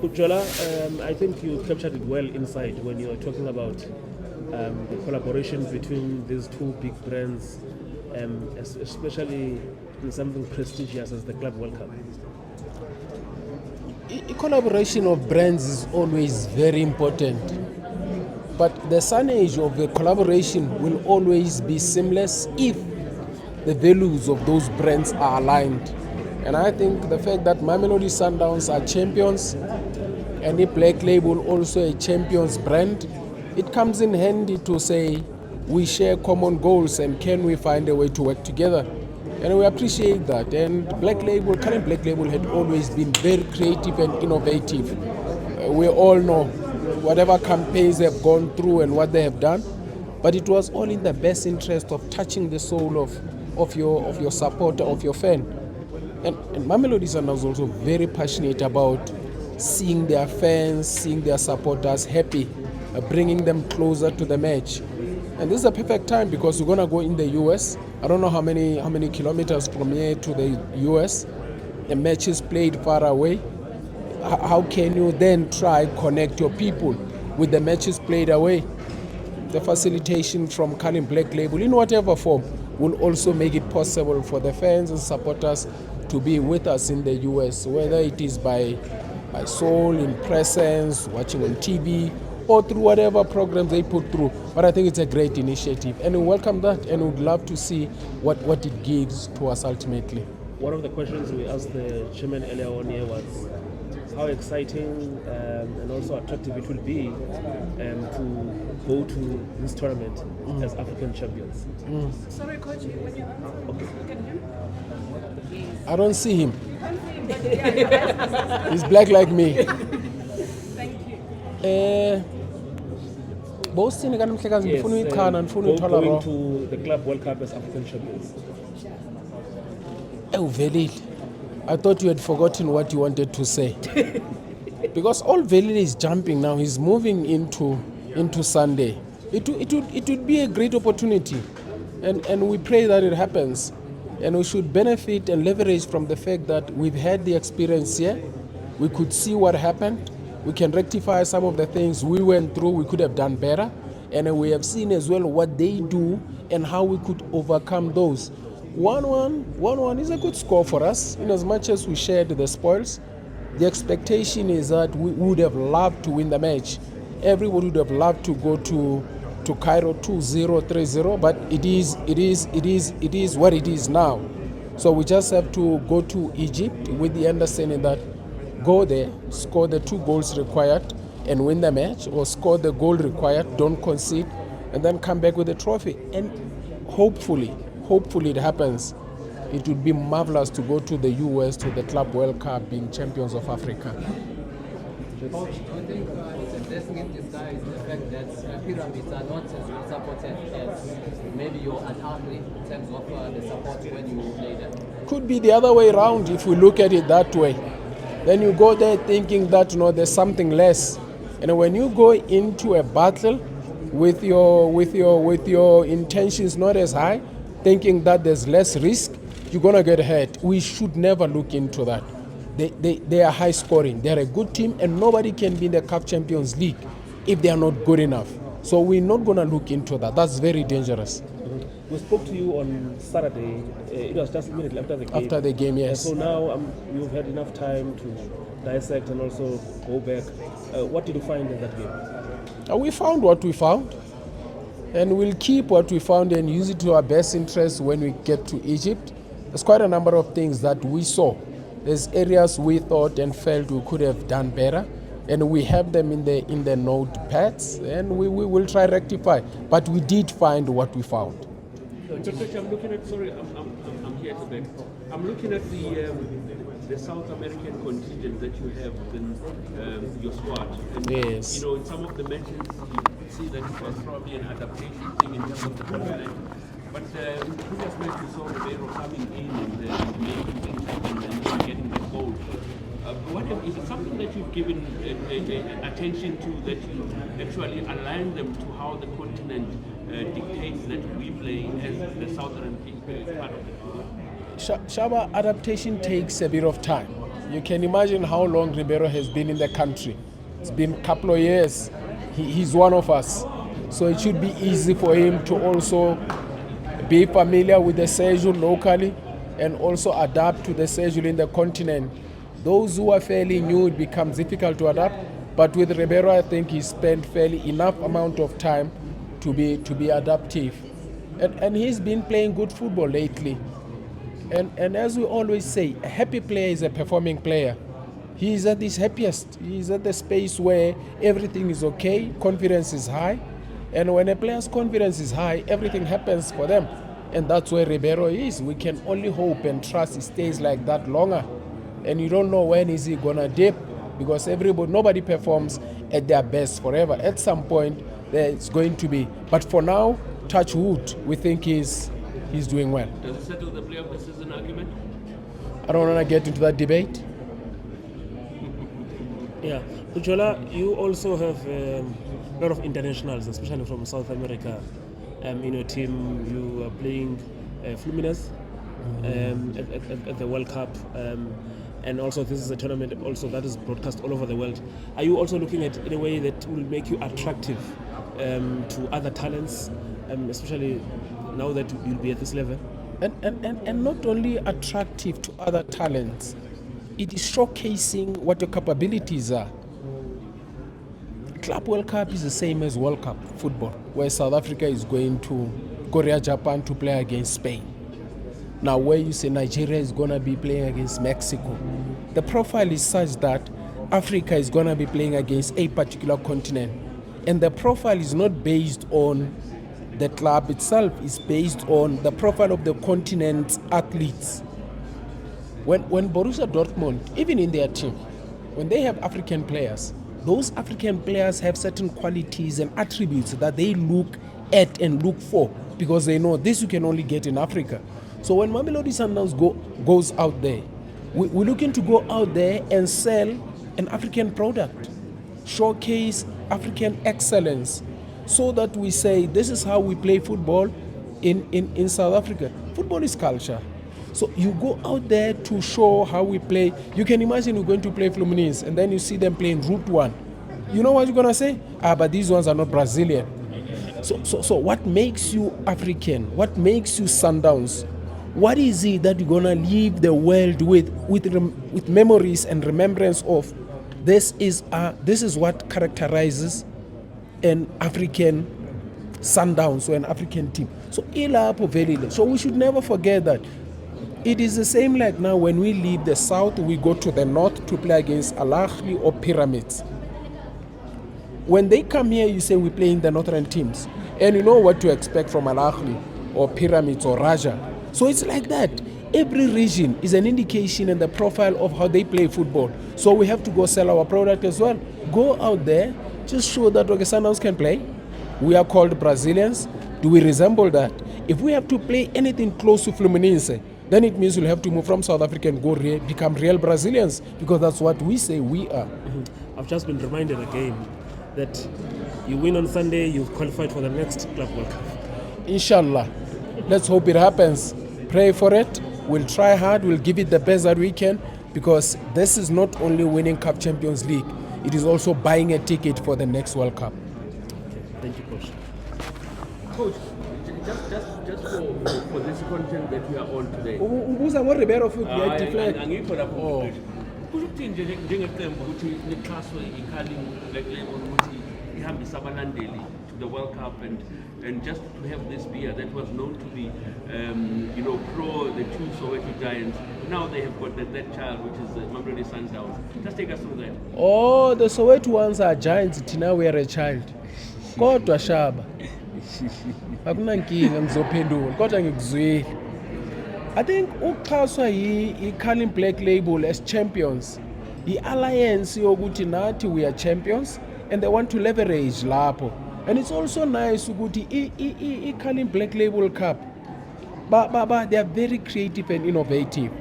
Ujola, I think you captured it well inside when you were talking about the collaboration between these two big brands, especially in something prestigious as the Club World Cup. Collaboration of brands is always very important, but the signage of the collaboration will always be seamless if the values of those brands are aligned. And I think the fact that Mamelodi Sundowns are champions and the Black Label also a champions brand, it comes in handy to say we share common goals and can we find a way to work together. And we appreciate that. And current Black Label had always been very creative and innovative. We all know whatever campaigns they have gone through and what they have done, but it was all in the best interest of touching the soul of your supporter, of your fan. And Mamelodi Sundowns also very passionate about seeing their fans, seeing their supporters happy, bringing them closer to the match. And this is a perfect time because we're going to go in the US. I don't know how many kilometers from here to the US. The match is played far away. How can you then try connect your people with the matches played away? The facilitation from Cullen Black Label in whatever form will also make it possible for the fans and supporters to be with us in the US, whether it is by soul, in presence, watching on TV, or through whatever programs they put through. But I think it's a great initiative, and we welcome that, and would love to see what it gives to us ultimately. One of the questions we asked the chairman earlier on here was how exciting and also attractive it will be to go to this tournament as African champions. Sorry, coach, when you can hear? I don't see him. Yeah, He's black like me. thank you. Bosini kanamhlekazi ngifuna uyichana ngifuna uthola going raw. to the Club World Cup as African champions. Velile, I thought you had forgotten what you wanted to say. Because all Velile is jumping now, he's moving into Sunday. It would be a great opportunity, and we pray that it happens. And we should benefit and leverage from the fact that we've had the experience here. We could see what happened. We can rectify some of the things we went through. We could have done better. And we have seen as well what they do and how we could overcome those. 1-1 is a good score for us. In as much as we shared the spoils, the expectation is that we would have loved to win the match. Everyone would have loved to go to Cairo 2-0, 3-0, but it is what it is now. So we just have to go to Egypt with the understanding that go there, score the 2 goals required and win the match, or score the goal required, don't concede, and then come back with a trophy. And hopefully it happens. It would be marvelous to go to the US, to the Club World Cup, being champions of Africa. Coach, I think it's a blessing in disguise, the fact that pyramids are not as well supported as maybe you're an athlete in terms of the support when you play them. Could be the other way around if we look at it that way. Then you go there thinking that there's something less. And when you go into a battle with your intentions not as high, thinking that there's less risk, you're gonna get hurt. We should never look into that. They are high scoring. They're a good team, and nobody can be in the CAF Champions League if they are not good enough. So we're not going to look into that. That's very dangerous. We spoke to you on Saturday. It was just immediately after the game. After the game, yes. So now you've had enough time to dissect and also go back. What did you find in that game? We found what we found, and we'll keep what we found and use it to our best interest when we get to Egypt. There's quite a number of things that we saw. There's areas we thought and felt we could have done better, and we have them in the notepads, and we will try rectify. But we did find what we found. I'm looking at. Sorry, I'm here at the back. I'm looking at the South American contingent that you have in your squad. And, yes. In some of the matches, you see that it was probably an adaptation thing in terms of the continent. But in previous matches, we saw Ribeiro coming in and making things happen and getting the goal. Is it something that you've given attention to, that you actually align them to how the continent dictates that we play as the southern part of it? Shaba, adaptation takes a bit of time. You can imagine how long Ribeiro has been in the country. It's been a couple of years. He's one of us. So it should be easy for him to also be familiar with the schedule locally and also adapt to the schedule in the continent. Those who are fairly new, it becomes difficult to adapt. But with Ribeiro, I think he spent fairly enough amount of time to be adaptive. And he's been playing good football lately. And as we always say, a happy player is a performing player. He is at his happiest. He is at the space where everything is okay, confidence is high. And when a player's confidence is high, everything happens for them. And that's where Ribeiro is. We can only hope and trust he stays like that longer. And you don't know when is he gonna dip, because nobody performs at their best forever. At some point, there's going to be. But for now, touch wood, we think he's doing well. Does it settle the player of the season argument? I don't want to get into that debate. Yeah, Ujola, you also have a lot of internationals, especially from South America. In your team, you are playing Fluminense at the World Cup, and also this is a tournament also that is broadcast all over the world. Are you also looking at in a way that will make you attractive to other talents, especially now that you'll be at this level? And not only attractive to other talents, it is showcasing what your capabilities are. Club World Cup is the same as World Cup football, where South Africa is going to Korea, Japan to play against Spain. Now, where you say Nigeria is going to be playing against Mexico, the profile is such that Africa is going to be playing against a particular continent. And the profile is not based on the club itself, it's based on the profile of the continent's athletes. When Borussia Dortmund, even in their team, when they have African players, those African players have certain qualities and attributes that they look at and look for, because they know this you can only get in Africa. So when Mamelodi Sundowns goes out there, we're looking to go out there and sell an African product, showcase African excellence, so that we say this is how we play football in South Africa. Football is culture. So you go out there to show how we play. You can imagine you're going to play Fluminense and then you see them playing Route 1. You know what you're going to say? But these ones are not Brazilian. So what makes you African? What makes you Sundowns? What is it that you're going to leave the world with memories and remembrance of? This is what characterizes an African Sundowns or an African team. So we should never forget that. It is the same like now when we leave the south, we go to the north to play against Al Ahly or Pyramids. When they come here, you say we're playing the northern teams. And you know what to expect from Al Ahly or Pyramids or Raja. So it's like that. Every region is an indication and the profile of how they play football. So we have to go sell our product as well. Go out there, just show that Sundowns can play. We are called Brazilians. Do we resemble that? If we have to play anything close to Fluminense, then it means we'll have to move from South Africa and become real Brazilians, because that's what we say we are. Mm-hmm. I've just been reminded again that you win on Sunday, you've qualified for the next Club World Cup. Inshallah. Let's hope it happens. Pray for it. We'll try hard. We'll give it the best that we can, because this is not only winning Cup Champions League, it is also buying a ticket for the next World Cup. Okay. Thank you, Coach. Coach, just for this content that we are on today. Ubuza ngo Ribeiro futhi deflect. uyadeflect. Angikho lapho. Kusho ukuthi nje njengeqembu ukuthi nixhaswe ikhali Black Label ukuthi ihambisa abalandeli to the World Cup, and just to have this beer that was known to be pro the two Soweto Giants. Now they have got that child, which is Mamelodi Sundowns. Just take us through that. Oh, the Soweto ones are giants. Tina we are a child. Kodwa Shaba. Akunankinga ngizophendula kodwa ngikuzwile. I think uxhaswa i-Carling Black Label as champions. I-alliance yokuthi nathi we are champions and they want to leverage lapho. And it's also nice ukuthi i-Carling Black Label Cup. But they are very creative and innovative.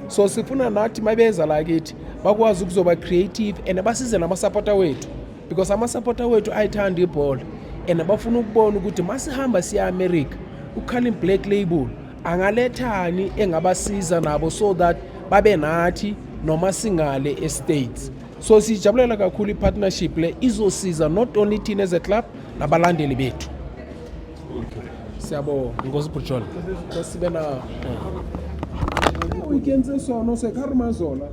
So sifuna nathi mabeza like it bakwazi ukuzoba creative and basize namasupporter wethu, because amasupporter wethu ayithanda ibhola and bafuna ukubona ukuthi masihamba siya America uCarling Black Label angalethani engabasiza nabo, so that babe nathi noma singale estates. So sijabulela kakhulu i-partnership le izosiza not only thina as a club nabalandeli bethu. Siyabonga Nkosi Butchol. Sibe na weekend sesona sekarmazola